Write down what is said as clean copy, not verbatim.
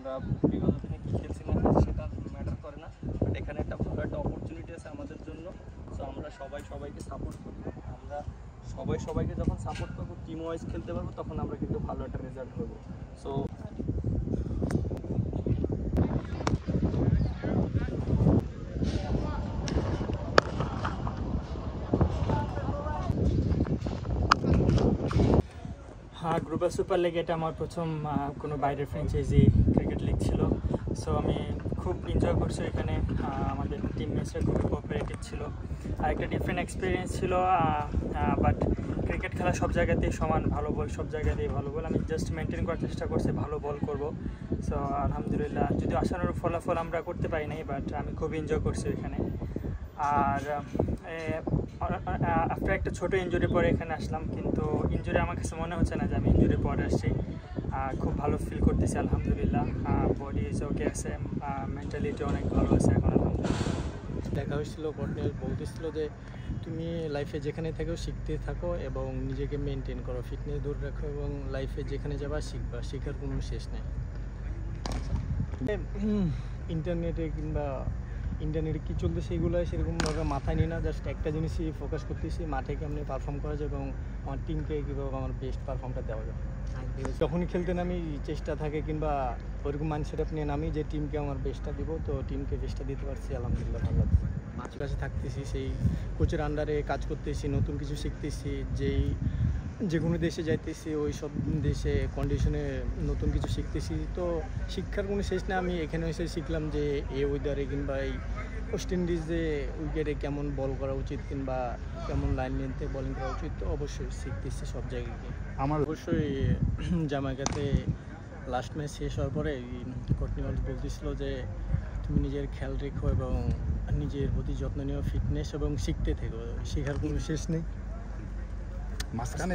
আমরা বিগত দিনে কী খেলছি না খেলছি সেটা ম্যাটার করে না, বাট এখানে একটা ভালো একটা অপরচুনিটি আছে আমাদের জন্য। সো আমরা সবাইকে সাপোর্ট করি। আমরা সবাইকে যখন সাপোর্ট করবো, টিম ওয়াইজ খেলতে পারবো, তখন আমরা কিন্তু ভালো একটা রেজাল্ট করবো। সো গ্লোবাল সুপার লিগ এটা আমার প্রথম কোনো বাইরের ফ্র্যাঞ্চাইজি ক্রিকেট লিগ ছিল। সো আমি খুব এনজয় করছি এখানে। আমাদের টিমমেটসরা খুবই কোঅপারেটিভ ছিল, আর একটা ডিফারেন্ট এক্সপিরিয়েন্স ছিল। বাট ক্রিকেট খেলা সব জায়গাতেই সমান, ভালো বল সব জায়গাতেই ভালো বল। আমি জাস্ট মেনটেন করার চেষ্টা করছি, ভালো বল করব। সো আলহামদুলিল্লাহ, যদি আশানুরূপ ফলাফল আমরা করতে পারি নাই, বাট আমি খুব এনজয় করছি এখানে। আর আফটার একটা ছোটো ইনজুরি পরে এখানে আসলাম, কিন্তু ইনজুরি আমার কাছে মনে হচ্ছে না যে আমি ইনজুরি পরে আসছি। খুব ভালো ফিল করতেছি আলহামদুলিল্লাহ। বডি ইজ ওকে আছে, মেন্টালিটি অনেক ভালো আছে এখন আলহামদুলিল্লাহ। দেখা হয়েছিল, কর্নেল বলতেছিল যে তুমি লাইফে যেখানে থাকো শিখতে থাকো এবং নিজেকে মেনটেন করো, ফিটনেস দূর রাখো এবং লাইফে যেখানে যাবা শিখবা, শেখার কোনো শেষ নেই। ইন্টারনেটে কী চলতেছে এগুলো সেরকমভাবে মাথায় নিই না, জাস্ট একটা জিনিসই ফোকাস করতেছি, মাঠে কেমনি পারফর্ম করা যায় এবং আমার টিমকে কীভাবে আমার বেস্ট পারফর্মটা দেওয়া যায়। যখনই খেলতে নামি চেষ্টা থাকে কিংবা ওরকম মাইন্ডসেট নিয়ে নামি যে টিমকে আমার বেস্টটা দিব, তো টিমকে বেস্টটা দিতে পারছি আলহামদুলিল্লাহ, ভালো লাগছে। মাঝে কাছে থাকতেছি, সেই কোচের আন্ডারে কাজ করতেছি, নতুন কিছু শিখতেছি, যে কোনো দেশে যাইতেছি ওই সব দেশে কন্ডিশনে নতুন কিছু শিখতেছি। তো শিক্ষার কোনো শেষ না, আমি এখানে এসে শিখলাম যে এই ওয়েদারে কিংবা এই ওয়েস্ট ইন্ডিজে উইকেটে কেমন বল করা উচিত কিংবা কেমন লাইন নিতে বোলিং করা উচিত, তো অবশ্যই শিখতেছি সব জায়গায়। আমার অবশ্যই জামাইকাতে লাস্ট ম্যাচ শেষ হওয়ার পরে কর্নেল বলতেছিল যে তুমি নিজের খেয়াল রেখো এবং নিজের প্রতি যত্ন নিও, ফিটনেস এবং শিখতে থেকো, শেখার কোনো শেষ নেই। মাঝখানে